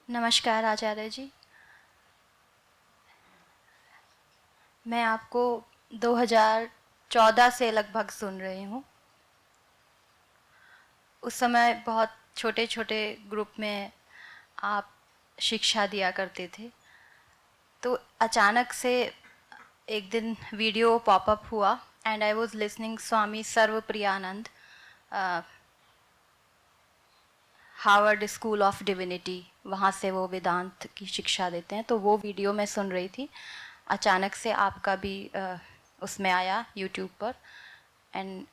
नमस्कार आचार्य जी। मैं आपको 2014 से लगभग सुन रही हूँ। उस समय बहुत छोटे छोटे ग्रुप में आप शिक्षा दिया करते थे। तो अचानक से एक दिन वीडियो पॉपअप हुआ and I was listening Swami Sarvapriyananda, Harvard School of Divinity, वहाँ से वो वेदांत की शिक्षा देते हैं। तो वो वीडियो मैं सुन रही थी, अचानक से आपका भी उसमें आया यूट्यूब पर and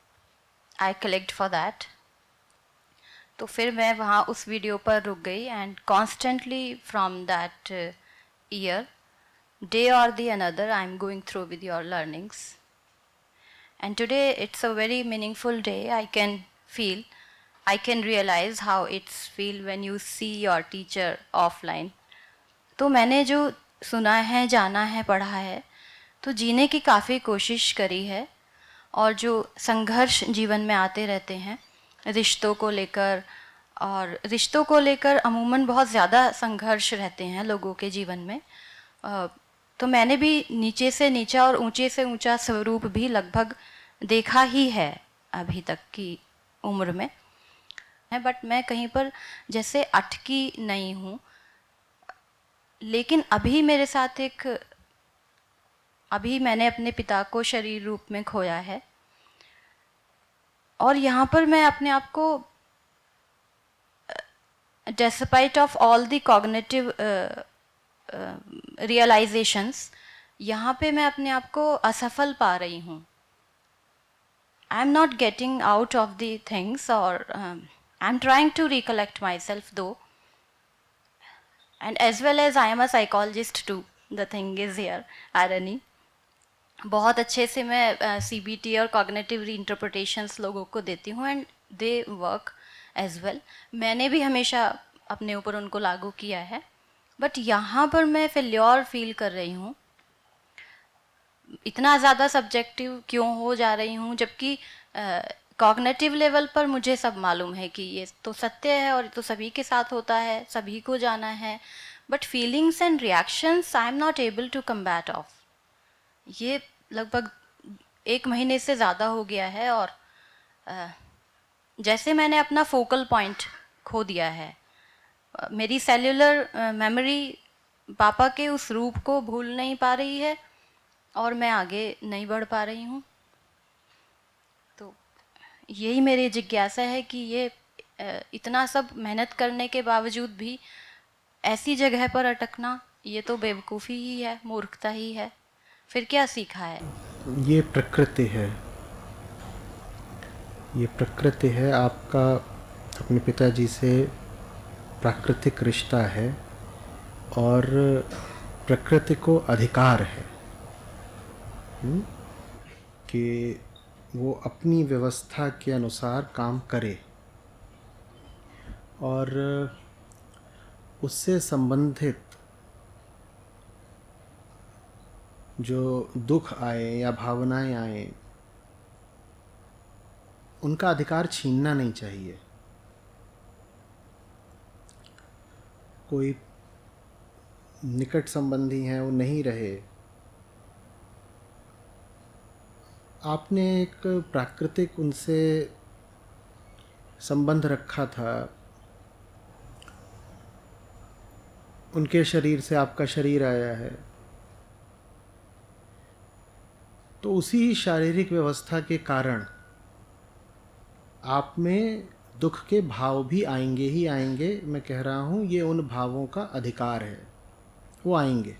I clicked for that. तो फिर मैं वहाँ उस वीडियो पर रुक गई and constantly from that year, day और the another, I am going through with your learnings and today it's a very meaningful day. I can realize how it's feel when you see your teacher offline. तो मैंने जो सुना है, जाना है, पढ़ा है, तो जीने की काफ़ी कोशिश करी है। और जो संघर्ष जीवन में आते रहते हैं रिश्तों को लेकर, और रिश्तों को लेकर अमूमन बहुत ज़्यादा संघर्ष रहते हैं लोगों के जीवन में। तो मैंने भी नीचे से नीचा और ऊंचे से ऊंचा स्वरूप भी लगभग देखा ही है अभी तक की उम्र में है, बट मैं कहीं पर जैसे अटकी नहीं हूँ। लेकिन अभी मैंने अपने पिता को शरीर रूप में खोया है, और यहाँ पर मैं अपने आप को despite of all the cognitive realisations, यहाँ पे मैं अपने आप को असफल पा रही हूँ। I am not getting out of the things, और I am trying to recollect myself though, and as well as I am a psychologist too, the thing is here irony. बहुत अच्छे से मैं CBT और cognitive रीइंटरप्रिटेशंस लोगों को देती हूँ and they work as well. मैंने भी हमेशा अपने ऊपर उनको लागू किया है, बट यहाँ पर मैं फेल्योर फील कर रही हूँ। इतना ज़्यादा सब्जेक्टिव क्यों हो जा रही हूँ, जबकि कॉग्निटिव लेवल पर मुझे सब मालूम है कि ये तो सत्य है और ये तो सभी के साथ होता है, सभी को जाना है, but feelings and reactions I am not able to combat off. ये लगभग 1 महीने से ज़्यादा हो गया है, और जैसे मैंने अपना फोकल पॉइंट खो दिया है। मेरी सेल्यूलर मेमोरी पापा के उस रूप को भूल नहीं पा रही है, और मैं आगे नहीं बढ़ पा रही हूँ। तो यही मेरी जिज्ञासा है कि ये इतना सब मेहनत करने के बावजूद भी ऐसी जगह पर अटकना, ये तो बेवकूफ़ी ही है, मूर्खता ही है। फिर क्या सीखा है? ये प्रकृति है, ये प्रकृति है। आपका अपने पिताजी से प्राकृतिक रिश्ता है, और प्रकृति को अधिकार है कि वो अपनी व्यवस्था के अनुसार काम करे, और उससे संबंधित जो दुख आए या भावनाएं आए, उनका अधिकार छीनना नहीं चाहिए। कोई निकट संबंधी हैं, वो नहीं रहे, आपने एक प्राकृतिक उनसे संबंध रखा था, उनके शरीर से आपका शरीर आया है, तो उसी शारीरिक व्यवस्था के कारण आप में दुख के भाव भी आएंगे ही आएंगे। मैं कह रहा हूँ ये उन भावों का अधिकार है, वो आएंगे।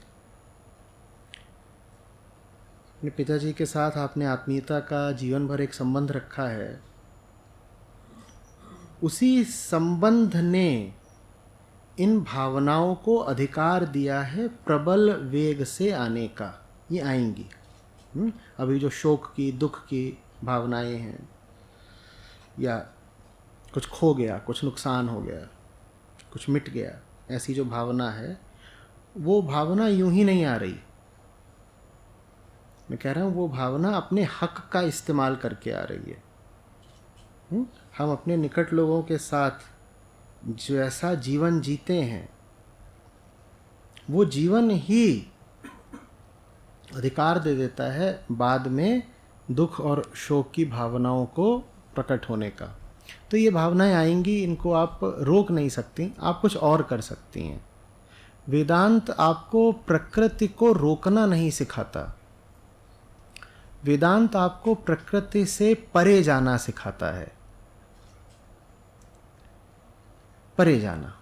अपने पिताजी के साथ आपने आत्मीयता का जीवन भर एक संबंध रखा है, उसी संबंध ने इन भावनाओं को अधिकार दिया है प्रबल वेग से आने का। ये आएंगी। अभी जो शोक की, दुख की भावनाएं हैं, या कुछ खो गया, कुछ नुकसान हो गया, कुछ मिट गया, ऐसी जो भावना है, वो भावना यूं ही नहीं आ रही। मैं कह रहा हूँ वो भावना अपने हक का इस्तेमाल करके आ रही है। हम अपने निकट लोगों के साथ जो ऐसा जीवन जीते हैं, वो जीवन ही अधिकार दे देता है बाद में दुख और शोक की भावनाओं को प्रकट होने का। तो ये भावनाएं आएंगी, इनको आप रोक नहीं सकती, आप कुछ और कर सकती हैं। वेदांत आपको प्रकृति को रोकना नहीं सिखाता, वेदांत आपको प्रकृति से परे जाना सिखाता है, परे जाना।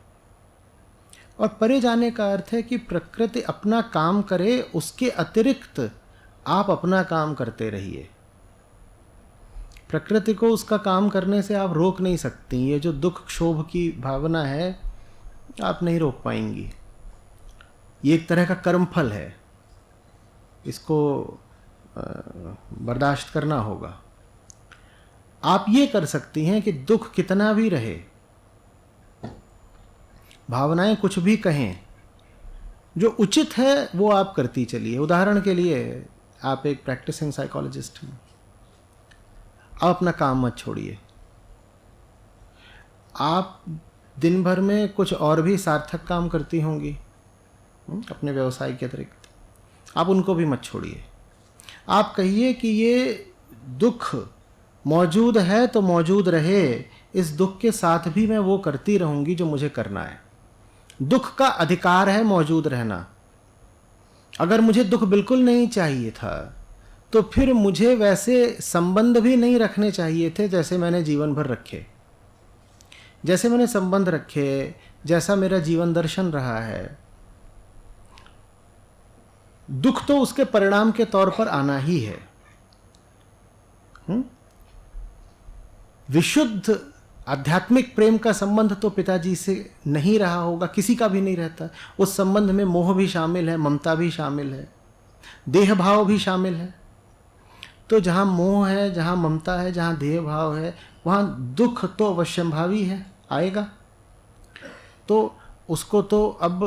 और परे जाने का अर्थ है कि प्रकृति अपना काम करे, उसके अतिरिक्त आप अपना काम करते रहिए। प्रकृति को उसका काम करने से आप रोक नहीं सकती। ये जो दुख क्षोभ की भावना है आप नहीं रोक पाएंगी, ये एक तरह का कर्मफल है, इसको बर्दाश्त करना होगा। आप ये कर सकती हैं कि दुख कितना भी रहे, भावनाएं कुछ भी कहें, जो उचित है वो आप करती चलिए। उदाहरण के लिए आप एक प्रैक्टिसिंग साइकोलॉजिस्ट हैं, आप अपना काम मत छोड़िए। आप दिन भर में कुछ और भी सार्थक काम करती होंगी अपने व्यवसाय के अतिरिक्त, आप उनको भी मत छोड़िए। आप कहिए कि ये दुख मौजूद है तो मौजूद रहे, इस दुख के साथ भी मैं वो करती रहूंगी जो मुझे करना है। दुख का अधिकार है मौजूद रहना। अगर मुझे दुख बिल्कुल नहीं चाहिए था तो फिर मुझे वैसे संबंध भी नहीं रखने चाहिए थे जैसे मैंने जीवन भर रखे। जैसे मैंने संबंध रखे, जैसा मेरा जीवन दर्शन रहा है, दुख तो उसके परिणाम के तौर पर आना ही है। विशुद्ध आध्यात्मिक प्रेम का संबंध तो पिताजी से नहीं रहा होगा, किसी का भी नहीं रहता। उस संबंध में मोह भी शामिल है, ममता भी शामिल है, देह भाव भी शामिल है। तो जहाँ मोह है, जहाँ ममता है, जहाँ देह भाव है, वहाँ दुख तो अवश्यंभावी है, आएगा। तो उसको तो अब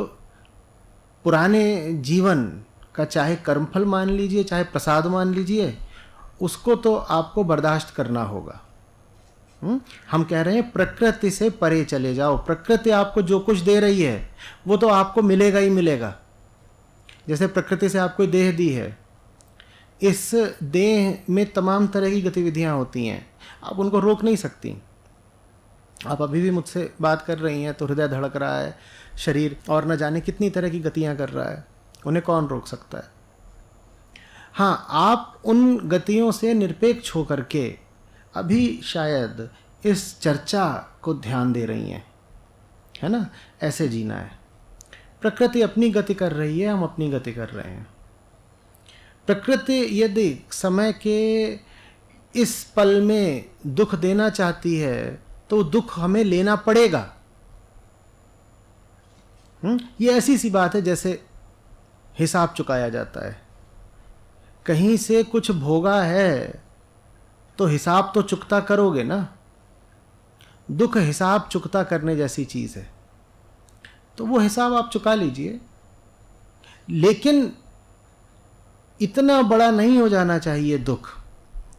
पुराने जीवन का चाहे कर्मफल मान लीजिए, चाहे प्रसाद मान लीजिए, उसको तो आपको बर्दाश्त करना होगा। हम कह रहे हैं प्रकृति से परे चले जाओ। प्रकृति आपको जो कुछ दे रही है वो तो आपको मिलेगा ही मिलेगा। जैसे प्रकृति से आपको देह दी है, इस देह में तमाम तरह की गतिविधियां होती हैं, आप उनको रोक नहीं सकती। आप अभी भी मुझसे बात कर रही हैं तो हृदय धड़क रहा है, शरीर और न जाने कितनी तरह की गतियां कर रहा है, उन्हें कौन रोक सकता है। हाँ, आप उन गतियों से निरपेक्ष होकर के अभी शायद इस चर्चा को ध्यान दे रही हैं, है ना। ऐसे जीना है। प्रकृति अपनी गति कर रही है, हम अपनी गति कर रहे हैं। प्रकृति यदि समय के इस पल में दुख देना चाहती है तो दुख हमें लेना पड़ेगा। ये ऐसी सी बात है जैसे हिसाब चुकाया जाता है। कहीं से कुछ भोगा है तो हिसाब तो चुकता करोगे ना। दुख हिसाब चुकता करने जैसी चीज है, तो वो हिसाब आप चुका लीजिए। लेकिन इतना बड़ा नहीं हो जाना चाहिए दुख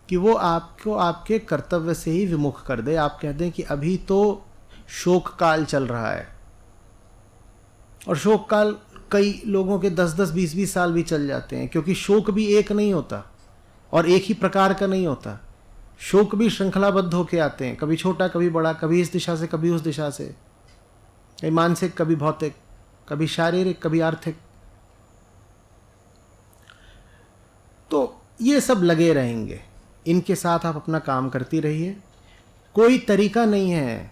कि वो आपको आपके कर्तव्य से ही विमुख कर दे। आप कह दें कि अभी तो शोक काल चल रहा है, और शोक काल कई लोगों के 10-10, 20-20 साल भी चल जाते हैं, क्योंकि शोक भी एक नहीं होता और एक ही प्रकार का नहीं होता। शोक भी श्रृंखलाबद्ध होके आते हैं, कभी छोटा कभी बड़ा, कभी इस दिशा से कभी उस दिशा से, कभी मानसिक कभी भौतिक, कभी शारीरिक कभी आर्थिक। तो ये सब लगे रहेंगे, इनके साथ आप अपना काम करती रहिए। कोई तरीका नहीं है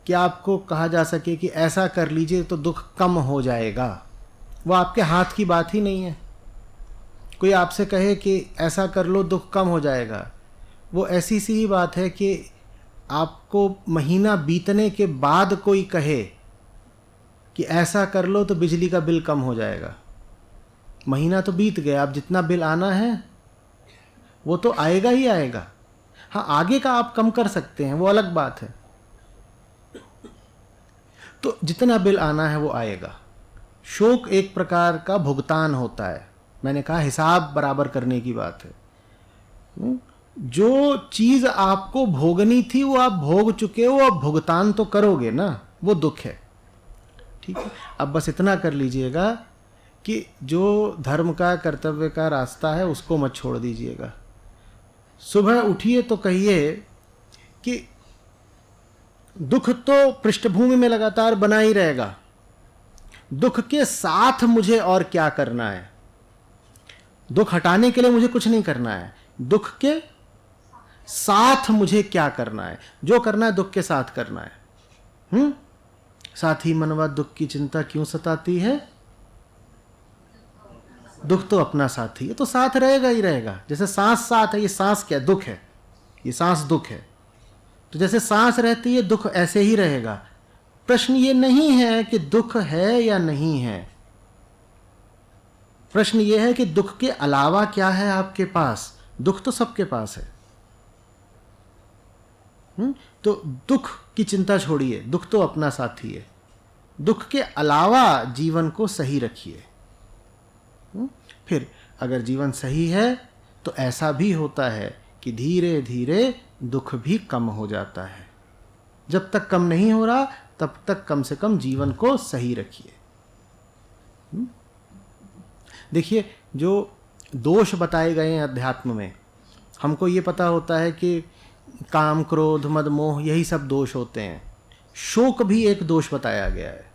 कि आपको कहा जा सके कि ऐसा कर लीजिए तो दुख कम हो जाएगा। वो आपके हाथ की बात ही नहीं है। कोई आपसे कहे कि ऐसा कर लो दुख कम हो जाएगा, वो ऐसी सी ही बात है कि आपको महीना बीतने के बाद कोई कहे कि ऐसा कर लो तो बिजली का बिल कम हो जाएगा। महीना तो बीत गया, अब जितना बिल आना है वो तो आएगा ही आएगा। हाँ, आगे का आप कम कर सकते हैं, वो अलग बात है। तो जितना बिल आना है वो आएगा। शोक एक प्रकार का भुगतान होता है। मैंने कहा हिसाब बराबर करने की बात है। जो चीज आपको भोगनी थी वो आप भोग चुके हो, अब भुगतान तो करोगे ना, वो दुख है। ठीक है। अब बस इतना कर लीजिएगा कि जो धर्म का कर्तव्य का रास्ता है उसको मत छोड़ दीजिएगा। सुबह उठिए तो कहिए कि दुख तो पृष्ठभूमि में लगातार बना ही रहेगा, दुख के साथ मुझे और क्या करना है। दुख हटाने के लिए मुझे कुछ नहीं करना है, दुख के साथ मुझे क्या करना है। जो करना है दुख के साथ करना है। साथ ही मनवा दुख की चिंता क्यों सताती है, दुख तो अपना साथी है, तो साथ रहेगा ही रहेगा। जैसे सांस साथ है, ये सांस क्या दुख है, ये सांस दुख है, तो जैसे सांस रहती है दुख ऐसे ही रहेगा। प्रश्न ये नहीं है कि दुख है या नहीं है, प्रश्न ये है कि दुख के अलावा क्या है आपके पास। दुख तो सबके पास है। तो दुख की चिंता छोड़िए, दुख तो अपना साथी है। दुख के अलावा जीवन को सही रखिए। फिर अगर जीवन सही है तो ऐसा भी होता है कि धीरे धीरे दुख भी कम हो जाता है। जब तक कम नहीं हो रहा तब तक कम से कम जीवन को सही रखिए। देखिए, जो दोष बताए गए हैं अध्यात्म में, हमको ये पता होता है कि काम क्रोध मद मोह यही सब दोष होते हैं। शोक भी एक दोष बताया गया है,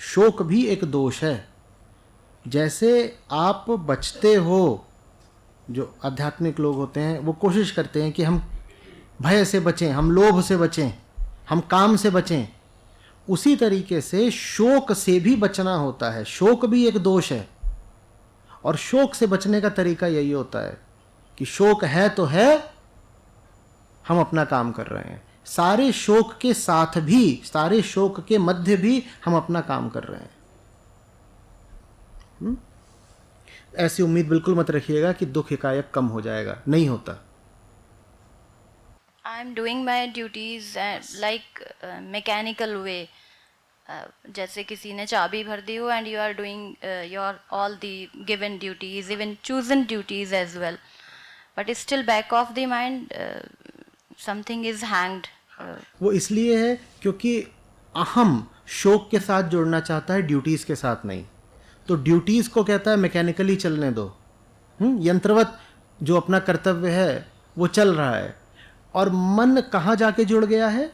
शोक भी एक दोष है। जैसे आप बचते हो, जो आध्यात्मिक लोग होते हैं वो कोशिश करते हैं कि हम भय से बचें, हम लोभ से बचें, हम काम से बचें, उसी तरीके से शोक से भी बचना होता है। शोक भी एक दोष है, और शोक से बचने का तरीका यही होता है कि शोक है तो है, हम अपना काम कर रहे हैं। सारे शोक के साथ भी, सारे शोक के मध्य भी हम अपना काम कर रहे हैं। ऐसी उम्मीद बिल्कुल मत रखिएगा कि दुख एकाएक कम हो जाएगा, नहीं होता। I am doing my duties like mechanical way. जैसे किसी ने चाबी भर दी हो and you are doing your all the given duties, even chosen duties as well, but still back of the mind something is hanged. वो इसलिए है क्योंकि अहम शोक के साथ जुड़ना चाहता है, ड्यूटीज के साथ नहीं। तो ड्यूटीज को कहता है मैकेनिकली चलने दो, यंत्रवत जो अपना कर्तव्य है वो चल रहा है। और मन कहाँ जाके जुड़ गया है,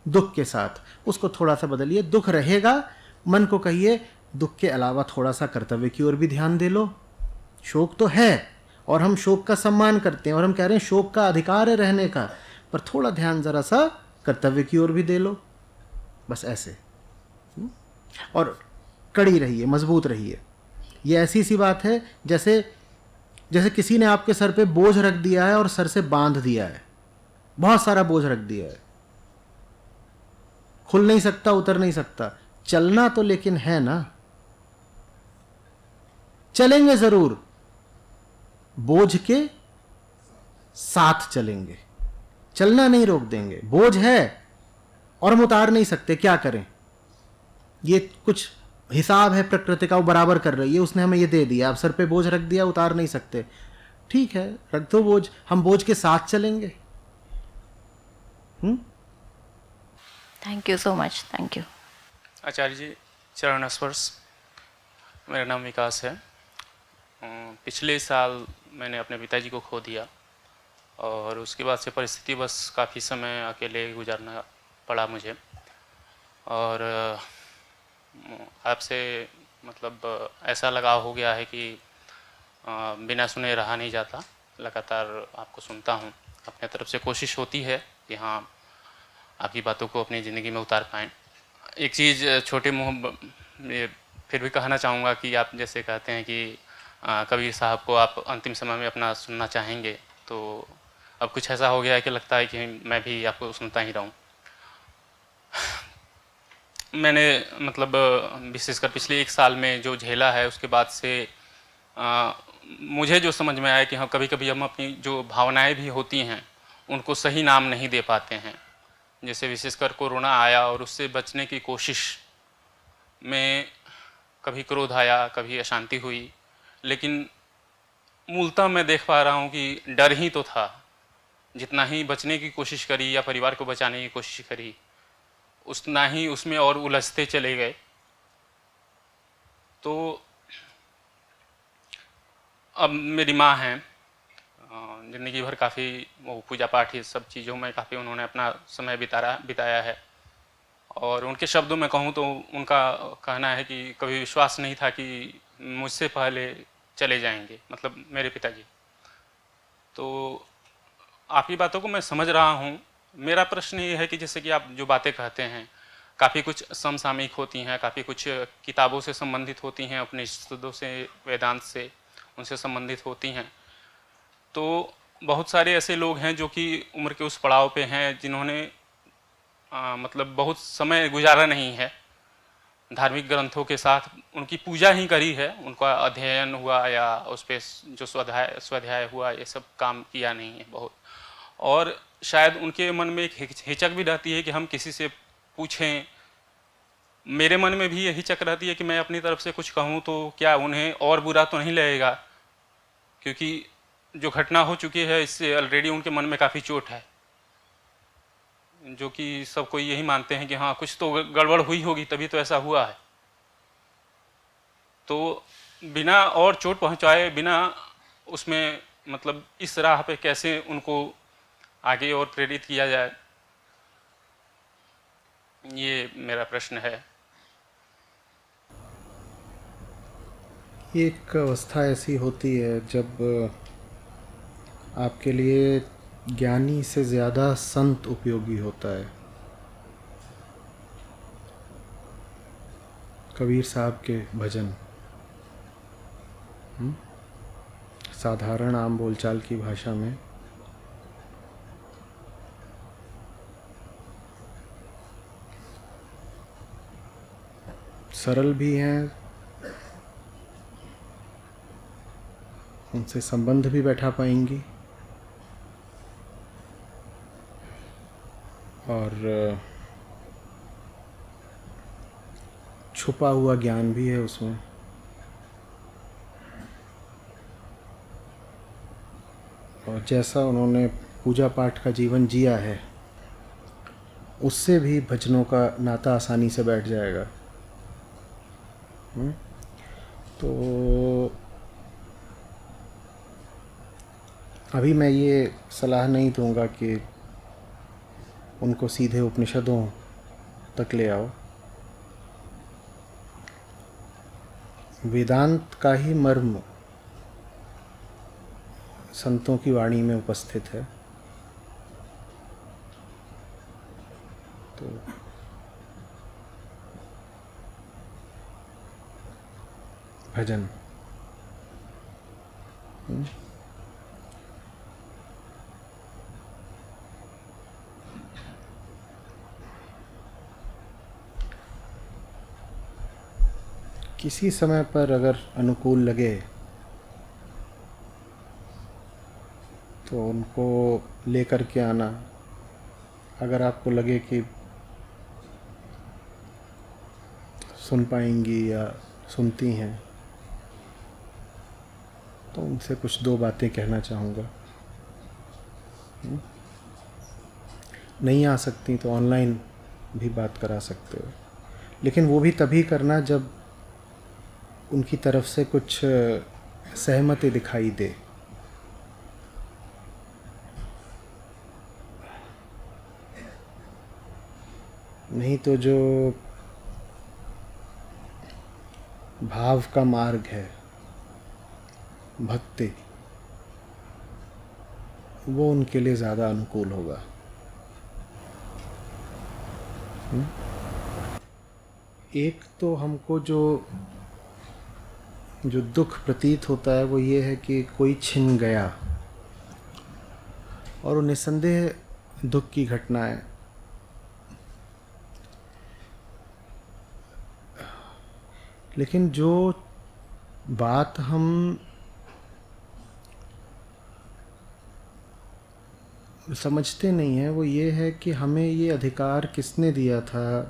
दुख के साथ। उसको थोड़ा सा बदलिए, दुख रहेगा, मन को कहिए दुख के अलावा थोड़ा सा कर्तव्य की ओर भी ध्यान दे लो। शोक तो है और हम शोक का सम्मान करते हैं और हम कह रहे हैं शोक का अधिकार है रहने का, पर थोड़ा ध्यान जरा सा कर्तव्य की ओर भी दे लो। बस ऐसे। और कड़ी रहिए, मजबूत रहिए। ये ऐसी सी बात है जैसे जैसे किसी ने आपके सर पे बोझ रख दिया है और सर से बांध दिया है, बहुत सारा बोझ रख दिया है, खुल नहीं सकता, उतर नहीं सकता। चलना तो लेकिन है ना, चलेंगे जरूर, बोझ के साथ चलेंगे, चलना नहीं रोक देंगे। बोझ है और हम उतार नहीं सकते, क्या करें। ये कुछ हिसाब है प्रकृति का, वो बराबर कर रही है, उसने हमें ये दे दिया, अब सर पे बोझ रख दिया, उतार नहीं सकते, ठीक है रख दो बोझ, हम बोझ के साथ चलेंगे। Thank you so much, thank you. Acharya ji, चरण स्पर्श। मेरा नाम विकास है। पिछले साल मैंने अपने पिताजी को खो दिया और उसके बाद से परिस्थिति बस काफ़ी समय अकेले गुजारना पड़ा मुझे। और आपसे मतलब ऐसा लगाव हो गया है कि बिना सुने रहा नहीं जाता। लगातार आपको सुनता हूँ, अपने तरफ से कोशिश होती है कि हाँ आपकी बातों को अपनी ज़िंदगी में उतार पाएँ। एक चीज़ छोटे मुँह फिर भी कहना चाहूँगा कि आप जैसे कहते हैं कि कबीर साहब को आप अंतिम समय में अपना सुनना चाहेंगे, तो अब कुछ ऐसा हो गया है कि लगता है कि मैं भी आपको सुनता ही रहूं। मैंने मतलब विशेषकर पिछले 1 साल में जो झेला है उसके बाद से मुझे जो समझ में आया कि हाँ कभी कभी हम अपनी जो भावनाएं भी होती हैं उनको सही नाम नहीं दे पाते हैं। जैसे विशेषकर कोरोना आया और उससे बचने की कोशिश में कभी क्रोध आया, कभी अशांति हुई, लेकिन मूलतः मैं देख पा रहा हूँ कि डर ही तो था। जितना ही बचने की कोशिश करी या परिवार को बचाने की कोशिश करी, उतना ही उसमें और उलझते चले गए। तो अब मेरी माँ हैं, ज़िंदगी भर काफ़ी वो पूजा पाठ ये सब चीज़ों में काफ़ी उन्होंने अपना समय बिताया है। और उनके शब्दों में कहूँ तो उनका कहना है कि कभी विश्वास नहीं था कि मुझसे पहले चले जाएंगे, मतलब मेरे पिताजी। तो आपकी बातों को मैं समझ रहा हूँ। मेरा प्रश्न ये है कि जैसे कि आप जो बातें कहते हैं काफ़ी कुछ समसामयिक होती हैं, काफ़ी कुछ किताबों से संबंधित होती हैं, उपनिषदों से, वेदांत से, उनसे संबंधित होती हैं। तो बहुत सारे ऐसे लोग हैं जो कि उम्र के उस पड़ाव पे हैं जिन्होंने मतलब बहुत समय गुजारा नहीं है धार्मिक ग्रंथों के साथ, उनकी पूजा ही करी है, उनका अध्ययन हुआ या उस पर जो स्वाध्याय हुआ ये सब काम किया नहीं है बहुत। और शायद उनके मन में एक हिचक भी रहती है कि हम किसी से पूछें। मेरे मन में भी ये हिचक रहती है कि मैं अपनी तरफ से कुछ कहूँ तो क्या उन्हें और बुरा तो नहीं लगेगा, क्योंकि जो घटना हो चुकी है इससे ऑलरेडी उनके मन में काफ़ी चोट है, जो कि सब कोई यही मानते हैं कि हाँ कुछ तो गड़बड़ हुई होगी तभी तो ऐसा हुआ है। तो बिना और चोट पहुंचाए, बिना उसमें मतलब इस राह पे कैसे उनको आगे और प्रेरित किया जाए, ये मेरा प्रश्न है। एक अवस्था ऐसी होती है जब आपके लिए ज्ञानी से ज़्यादा संत उपयोगी होता है। कबीर साहब के भजन साधारण आम बोलचाल की भाषा में सरल भी हैं, उनसे संबंध भी बैठा पाएंगी, और छुपा हुआ ज्ञान भी है उसमें। और जैसा उन्होंने पूजा पाठ का जीवन जिया है उससे भी भजनों का नाता आसानी से बैठ जाएगा। तो अभी मैं ये सलाह नहीं दूंगा कि उनको सीधे उपनिषदों तक ले आओ। वेदांत का ही मर्म संतों की वाणी में उपस्थित है। तो भजन किसी समय पर अगर अनुकूल लगे तो उनको लेकर के आना। अगर आपको लगे कि सुन पाएंगी या सुनती हैं तो उनसे कुछ दो बातें कहना चाहूँगा। नहीं आ सकती तो ऑनलाइन भी बात करा सकते हो, लेकिन वो भी तभी करना जब उनकी तरफ से कुछ सहमति दिखाई दे। नहीं तो जो भाव का मार्ग है भक्ति, वो उनके लिए ज़्यादा अनुकूल होगा। एक तो हमको जो दुख प्रतीत होता है वो ये है कि कोई छिन गया, और वो निस्संदेह दुख की घटना है। लेकिन जो बात हम समझते नहीं हैं वो ये है कि हमें ये अधिकार किसने दिया था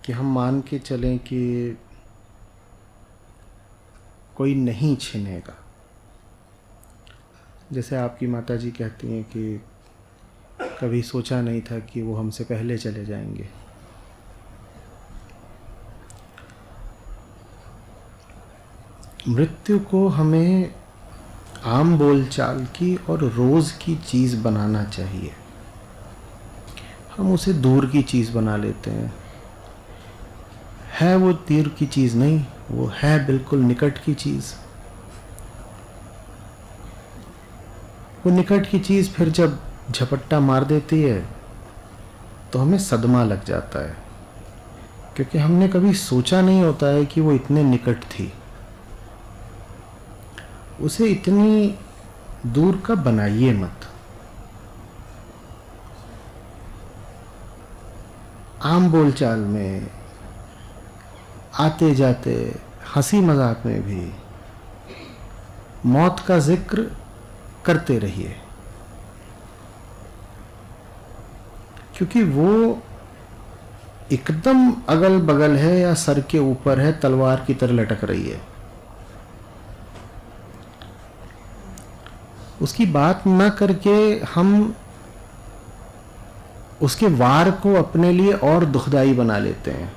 कि हम मान के चलें कि कोई नहीं छीनेगा। जैसे आपकी माताजी कहती हैं कि कभी सोचा नहीं था कि वो हमसे पहले चले जाएंगे। मृत्यु को हमें आम बोलचाल की और रोज़ की चीज़ बनाना चाहिए। हम उसे दूर की चीज़ बना लेते हैं। है वो दूर की चीज़ नहीं, वो है बिल्कुल निकट की चीज़। वो निकट की चीज़ फिर जब झपट्टा मार देती है तो हमें सदमा लग जाता है, क्योंकि हमने कभी सोचा नहीं होता है कि वो इतने निकट थी। उसे इतनी दूर का बनाइए मत। आम बोलचाल में, आते जाते, हंसी मजाक में भी मौत का जिक्र करते रहिए, क्योंकि वो एकदम अगल बगल है या सर के ऊपर है, तलवार की तरह लटक रही है। उसकी बात न करके हम उसके वार को अपने लिए और दुखदाई बना लेते हैं।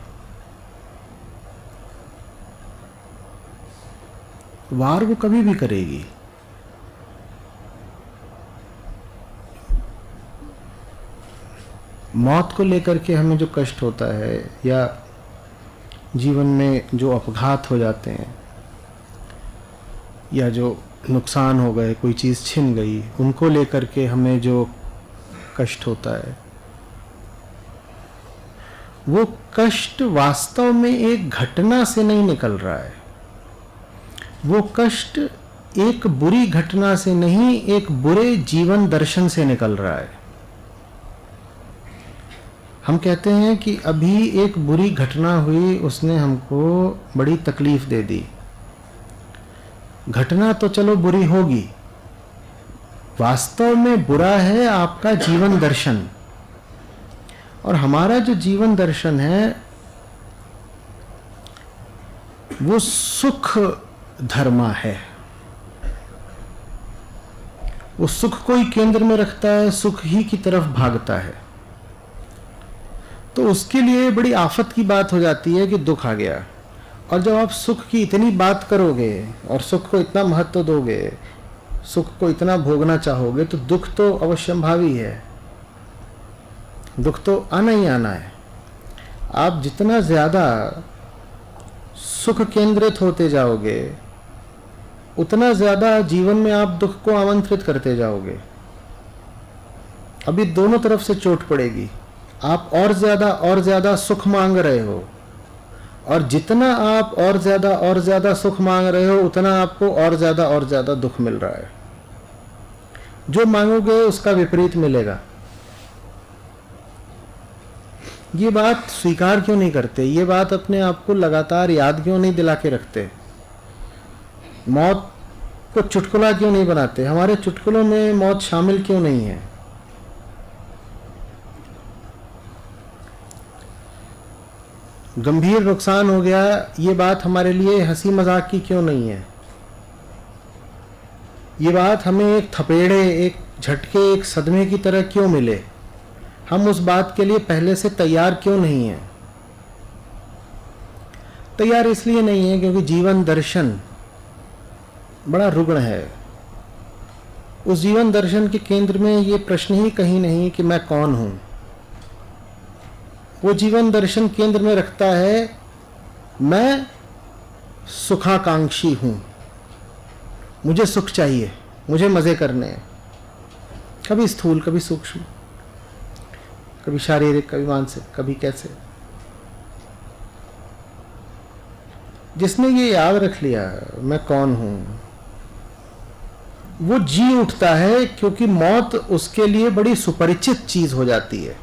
वार वो कभी भी करेगी। मौत को लेकर के हमें जो कष्ट होता है या जीवन में जो अपघात हो जाते हैं या जो नुकसान हो गए, कोई चीज़ छिन गई, उनको लेकर के हमें जो कष्ट होता है, वो कष्ट वास्तव में एक घटना से नहीं निकल रहा है। वो कष्ट एक बुरी घटना से नहीं, एक बुरे जीवन दर्शन से निकल रहा है। हम कहते हैं कि अभी एक बुरी घटना हुई, उसने हमको बड़ी तकलीफ दे दी। घटना तो चलो बुरी होगी, वास्तव में बुरा है आपका जीवन दर्शन। और हमारा जो जीवन दर्शन है वो सुख धर्मा है। वो सुख को ही केंद्र में रखता है, सुख ही की तरफ भागता है। तो उसके लिए बड़ी आफत की बात हो जाती है कि दुख आ गया। और जब आप सुख की इतनी बात करोगे और सुख को इतना महत्व दोगे, सुख को इतना भोगना चाहोगे, तो दुख तो अवश्यंभावी है। दुख तो आना ही आना है। आप जितना ज्यादा सुख केंद्रित होते जाओगे, उतना ज्यादा जीवन में आप दुख को आमंत्रित करते जाओगे। अभी दोनों तरफ से चोट पड़ेगी। आप और ज्यादा सुख मांग रहे हो, और जितना आप और ज्यादा सुख मांग रहे हो, उतना आपको और ज्यादा दुख मिल रहा है। जो मांगोगे उसका विपरीत मिलेगा। ये बात स्वीकार क्यों नहीं करते? ये बात अपने आप को लगातार याद क्यों नहीं दिला के रखते? मौत को चुटकुला क्यों नहीं बनाते? हमारे चुटकुलों में मौत शामिल क्यों नहीं है? गंभीर नुकसान हो गया, ये बात हमारे लिए हंसी मजाक की क्यों नहीं है? ये बात हमें एक थपेड़े, एक झटके, एक सदमे की तरह क्यों मिले? हम उस बात के लिए पहले से तैयार क्यों नहीं है? तैयार इसलिए नहीं है क्योंकि जीवन दर्शन बड़ा रुग्ण है। उस जीवन दर्शन के केंद्र में ये प्रश्न ही कहीं नहीं कि मैं कौन हूं। वो जीवन दर्शन केंद्र में रखता है मैं सुखाकांक्षी हूं, मुझे सुख चाहिए, मुझे मजे करने हैं। कभी स्थूल, कभी सूक्ष्म, कभी शारीरिक, कभी मानसिक, कभी कैसे। जिसने ये याद रख लिया मैं कौन हूं, वो जी उठता है, क्योंकि मौत उसके लिए बड़ी सुपरिचित चीज हो जाती है।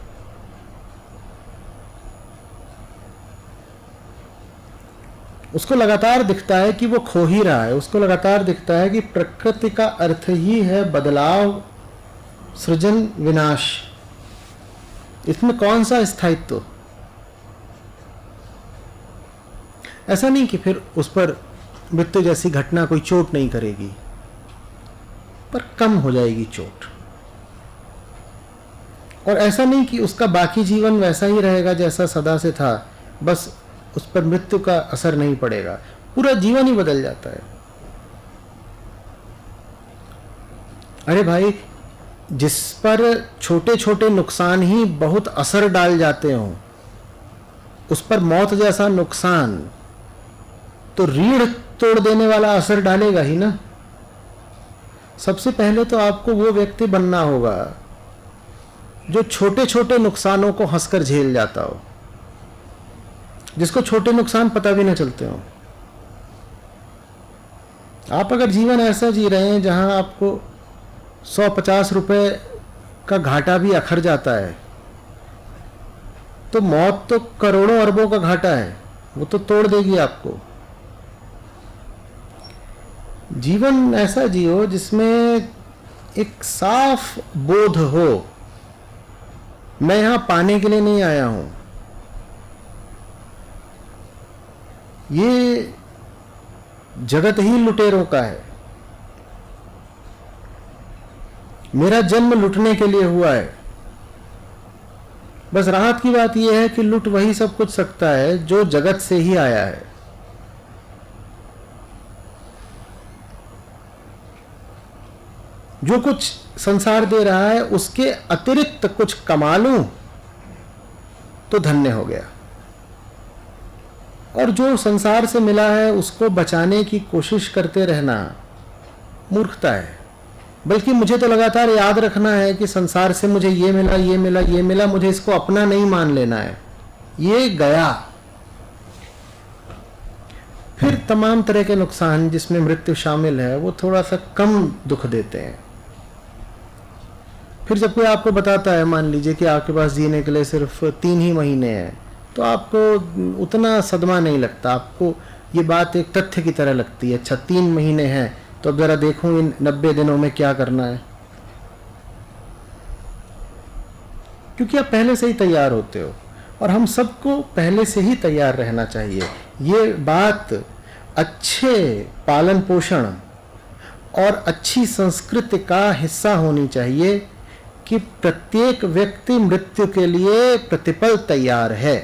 उसको लगातार दिखता है कि वो खो ही रहा है। उसको लगातार दिखता है कि प्रकृति का अर्थ ही है बदलाव, सृजन, विनाश। इसमें कौन सा स्थायित्व? ऐसा नहीं कि फिर उस पर मृत्यु जैसी घटना कोई चोट नहीं करेगी, पर कम हो जाएगी चोट। और ऐसा नहीं कि उसका बाकी जीवन वैसा ही रहेगा जैसा सदा से था, बस उस पर मृत्यु का असर नहीं पड़ेगा, पूरा जीवन ही बदल जाता है। अरे भाई, जिस पर छोटे छोटे नुकसान ही बहुत असर डाल जाते हों, उस पर मौत जैसा नुकसान तो रीढ़ तोड़ देने वाला असर डालेगा ही ना। सबसे पहले तो आपको वो व्यक्ति बनना होगा जो छोटे छोटे नुकसानों को हंसकर झेल जाता हो, जिसको छोटे नुकसान पता भी ना चलते हो। आप अगर जीवन ऐसा जी रहे हैं जहां आपको 150 रुपए का घाटा भी अखर जाता है, तो मौत तो करोड़ों अरबों का घाटा है, वो तो तोड़ देगी आपको। जीवन ऐसा जियो जिसमें एक साफ बोध हो, मैं यहां पाने के लिए नहीं आया हूं। ये जगत ही लुटेरों का है, मेरा जन्म लुटने के लिए हुआ है। बस राहत की बात यह है कि लुट वही सब कुछ सकता है जो जगत से ही आया है। जो कुछ संसार दे रहा है उसके अतिरिक्त कुछ कमा लूं तो धन्य हो गया, और जो संसार से मिला है उसको बचाने की कोशिश करते रहना मूर्खता है। बल्कि मुझे तो लगातार याद रखना है कि संसार से मुझे ये मिला, ये मिला, ये मिला, मुझे इसको अपना नहीं मान लेना है, ये गया। फिर तमाम तरह के नुकसान जिसमें मृत्यु शामिल है वो थोड़ा सा कम दुख देते हैं। फिर जब कोई आपको बताता है, मान लीजिए कि आपके पास जीने के लिए सिर्फ 3 ही महीने हैं, तो आपको उतना सदमा नहीं लगता, आपको ये बात एक तथ्य की तरह लगती है। अच्छा 3 महीने हैं तो अब जरा देखूं इन 90 दिनों में क्या करना है, क्योंकि आप पहले से ही तैयार होते हो, और हम सबको पहले से ही तैयार रहना चाहिए। ये बात अच्छे पालन पोषण और अच्छी संस्कृति का हिस्सा होनी चाहिए कि प्रत्येक व्यक्ति मृत्यु के लिए प्रतिपल तैयार है।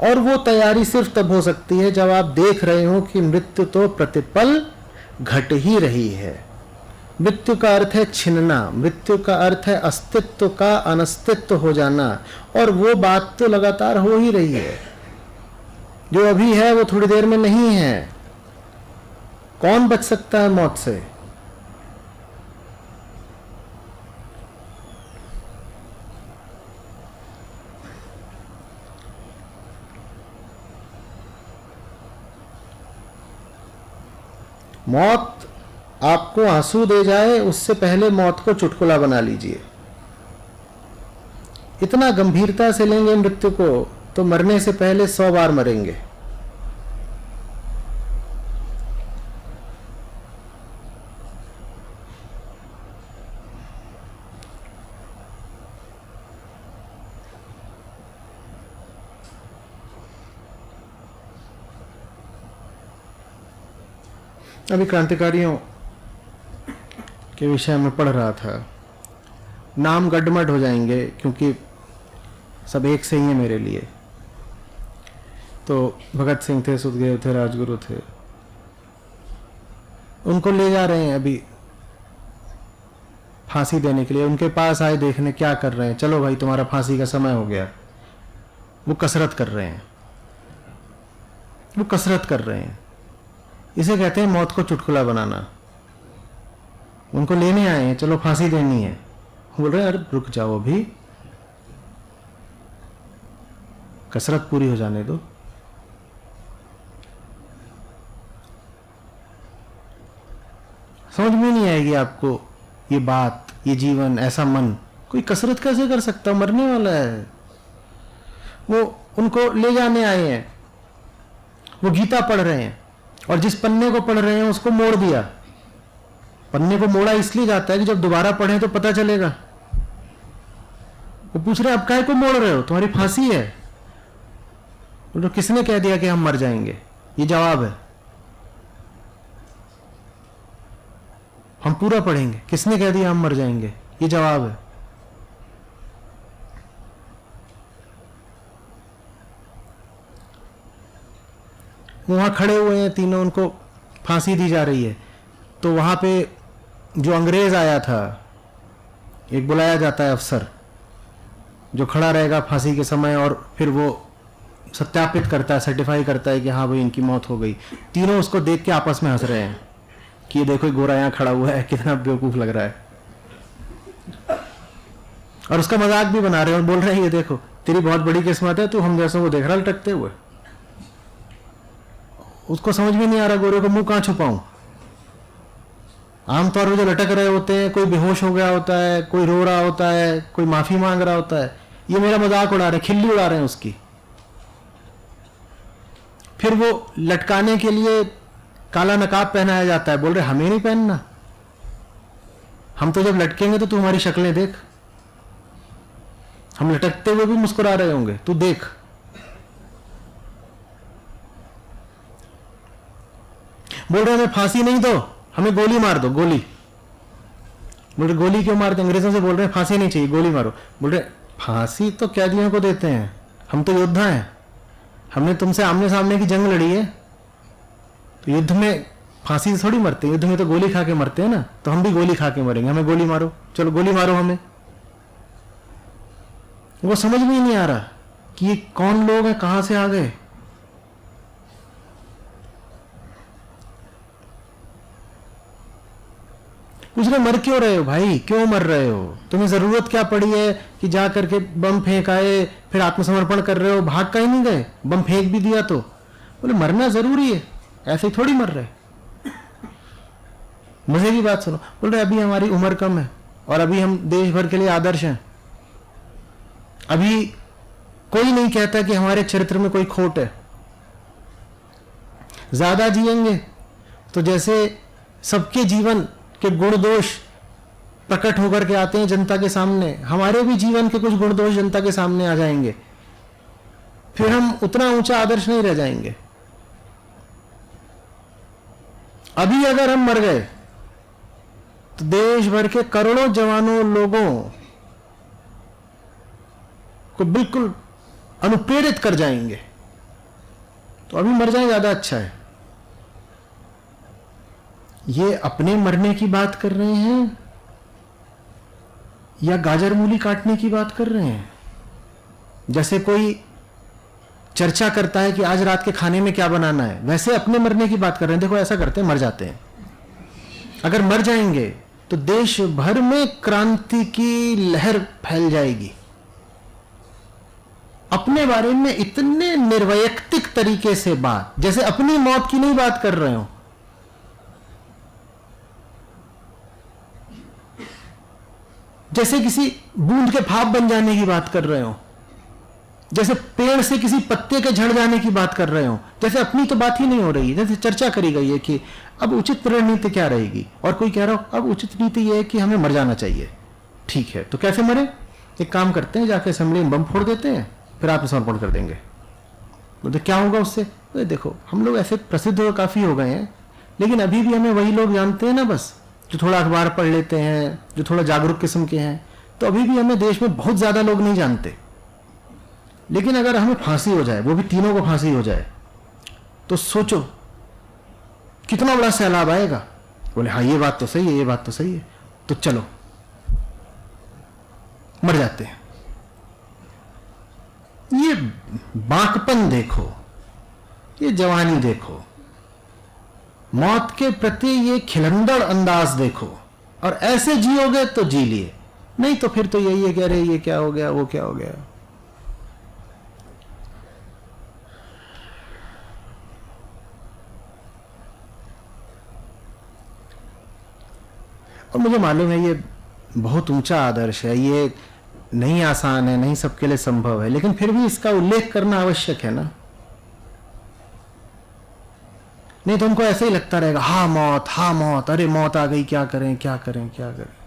और वो तैयारी सिर्फ तब हो सकती है जब आप देख रहे हो कि मृत्यु तो प्रतिपल घट ही रही है। मृत्यु का अर्थ है छिनना, मृत्यु का अर्थ है अस्तित्व का अनस्तित्व हो जाना, और वो बात तो लगातार हो ही रही है। जो अभी है वो थोड़ी देर में नहीं है। कौन बच सकता है मौत से? मौत आपको आंसू दे जाए उससे पहले मौत को चुटकुला बना लीजिए। इतना गंभीरता से लेंगे मृत्यु को तो मरने से पहले 100 बार मरेंगे। अभी क्रांतिकारियों के विषय में पढ़ रहा था। नाम गड्ढमड हो जाएंगे क्योंकि सब एक से ही है मेरे लिए। तो भगत सिंह थे, सुखदेव थे, राजगुरु थे, उनको ले जा रहे हैं अभी फांसी देने के लिए। उनके पास आए देखने क्या कर रहे हैं, चलो भाई तुम्हारा फांसी का समय हो गया। वो कसरत कर रहे हैं, वो कसरत कर रहे हैं। इसे कहते हैं मौत को चुटकुला बनाना। उनको लेने आए हैं, चलो फांसी देनी है। बोल रहे हैं अरे रुक जाओ, अभी कसरत पूरी हो जाने दो। समझ में नहीं आएगी आपको ये बात, ये जीवन, ऐसा मन। कोई कसरत कैसे कर सकता, मरने वाला है। वो उनको ले जाने आए हैं, वो गीता पढ़ रहे हैं, और जिस पन्ने को पढ़ रहे हैं उसको मोड़ दिया। पन्ने को मोड़ा इसलिए जाता है कि जब दोबारा पढ़ें तो पता चलेगा। वो पूछ रहे हैं अब काहे को मोड़ रहे हो, तुम्हारी फांसी है। तो किसने कह दिया कि हम मर जाएंगे? ये जवाब है। हम पूरा पढ़ेंगे। किसने कह दिया हम मर जाएंगे? ये जवाब है। वहाँ खड़े हुए हैं तीनों, उनको फांसी दी जा रही है। तो वहाँ पे जो अंग्रेज़ आया था, एक बुलाया जाता है अफसर जो खड़ा रहेगा फांसी के समय, और फिर वो सत्यापित करता है, सर्टिफाई करता है कि हाँ भाई इनकी मौत हो गई। तीनों उसको देख के आपस में हंस रहे हैं कि ये देखो गोरा यहाँ खड़ा हुआ है, कितना बेवकूफ़ लग रहा है, और उसका मजाक भी बना रहे हैं और बोल रहे हैं ये देखो तेरी बहुत बड़ी किस्मत है, तू हम जैसों को देख रहा लटकते हुए। उसको समझ में नहीं आ रहा गोरे को मुंह कहाँ छुपाऊं। आमतौर पर जो लटक रहे होते हैं, कोई बेहोश हो गया होता है, कोई रो रहा होता है, कोई माफी मांग रहा होता है, ये मेरा मजाक उड़ा रहे हैं, खिल्ली उड़ा रहे हैं उसकी। फिर वो लटकाने के लिए काला नकाब पहनाया जाता है, बोल रहे हमें नहीं पहनना, हम तो जब लटकेंगे तो तू हमारी शक्लें देख, हम लटकते हुए भी मुस्कुरा रहे होंगे, तू देख। बोल रहे हमें फांसी नहीं दो, हमें गोली मार दो, गोली। बोल रहे गोली क्यों मारते? अंग्रेजों से बोल रहे हैं फांसी नहीं चाहिए, गोली मारो। बोल रहे फांसी तो कैदियों को देते हैं, हम तो योद्धा हैं, हमने तुमसे आमने सामने की जंग लड़ी है, तो युद्ध में फांसी से थोड़ी मरते, युद्ध में तो गोली खा के मरते हैं ना, तो हम भी गोली खा के मरेंगे, हमें गोली मारो, चलो गोली मारो हमें। वो समझ में ही नहीं आ रहा कि ये कौन लोग हैं, कहां से आ गए। पूछ रहे मर क्यों रहे हो भाई, क्यों मर रहे हो, तुम्हें जरूरत क्या पड़ी है कि जा करके बम फेंक आए, फिर आत्मसमर्पण कर रहे हो, भाग का ही नहीं गए, बम फेंक भी दिया तो। बोले मरना जरूरी है, ऐसे ही थोड़ी मर रहे। मजे की बात सुनो, बोल रहे अभी हमारी उम्र कम है और अभी हम देश भर के लिए आदर्श हैं, अभी कोई नहीं कहता कि हमारे चरित्र में कोई खोट है। ज्यादा जिएंगे तो जैसे सबके जीवन के गुण दोष प्रकट होकर के आते हैं जनता के सामने, हमारे भी जीवन के कुछ गुण दोष जनता के सामने आ जाएंगे, फिर हम उतना ऊंचा आदर्श नहीं रह जाएंगे। अभी अगर हम मर गए तो देश भर के करोड़ों जवानों लोगों को बिल्कुल अनुप्रेरित कर जाएंगे, तो अभी मर जाए ज्यादा अच्छा है। ये अपने मरने की बात कर रहे हैं या गाजर मूली काटने की बात कर रहे हैं? जैसे कोई चर्चा करता है कि आज रात के खाने में क्या बनाना है, वैसे अपने मरने की बात कर रहे हैं। देखो ऐसा करते हैं, मर जाते हैं, अगर मर जाएंगे तो देश भर में क्रांति की लहर फैल जाएगी। अपने बारे में इतने निर्वैयक्तिक तरीके से बात, जैसे अपनी मौत की नहीं बात कर रहे हो, जैसे किसी बूंद के भाप बन जाने की बात कर रहे हो, जैसे पेड़ से किसी पत्ते के झड़ जाने की बात कर रहे हो, जैसे अपनी तो बात ही नहीं हो रही है। जैसे चर्चा करी गई है कि अब उचित रणनीति क्या रहेगी, और कोई कह रहा हो अब उचित नीति यह है कि हमें मर जाना चाहिए। ठीक है, तो कैसे मरे? एक काम करते हैं, जाके असेंबली में बम फोड़ देते हैं, फिर आत्मसमर्पण कर देंगे। तो क्या होगा उससे? तो देखो हम लोग ऐसे प्रसिद्ध और काफी हो गए हैं, लेकिन अभी भी हमें वही लोग जानते हैं ना, बस जो थोड़ा अखबार पढ़ लेते हैं, जो थोड़ा जागरूक किस्म के हैं, तो अभी भी हमें देश में बहुत ज्यादा लोग नहीं जानते। लेकिन अगर हमें फांसी हो जाए, वो भी तीनों को फांसी हो जाए, तो सोचो कितना बड़ा सैलाब आएगा। बोले हाँ ये बात तो सही है, ये बात तो सही है, तो चलो मर जाते हैं। ये बांकपन देखो, ये जवानी देखो, मौत के प्रति ये खिलंदड़ अंदाज देखो, और ऐसे जियोगे तो जी लिए, नहीं तो फिर तो यही है, कह रहे ये क्या हो गया, वो क्या हो गया। और मुझे मालूम है ये बहुत ऊंचा आदर्श है, ये नहीं आसान है, नहीं सबके लिए संभव है, लेकिन फिर भी इसका उल्लेख करना आवश्यक है ना। नहीं तो उनको ऐसे ही लगता रहेगा हाँ मौत, अरे मौत आ गई, क्या करें क्या करें क्या करें।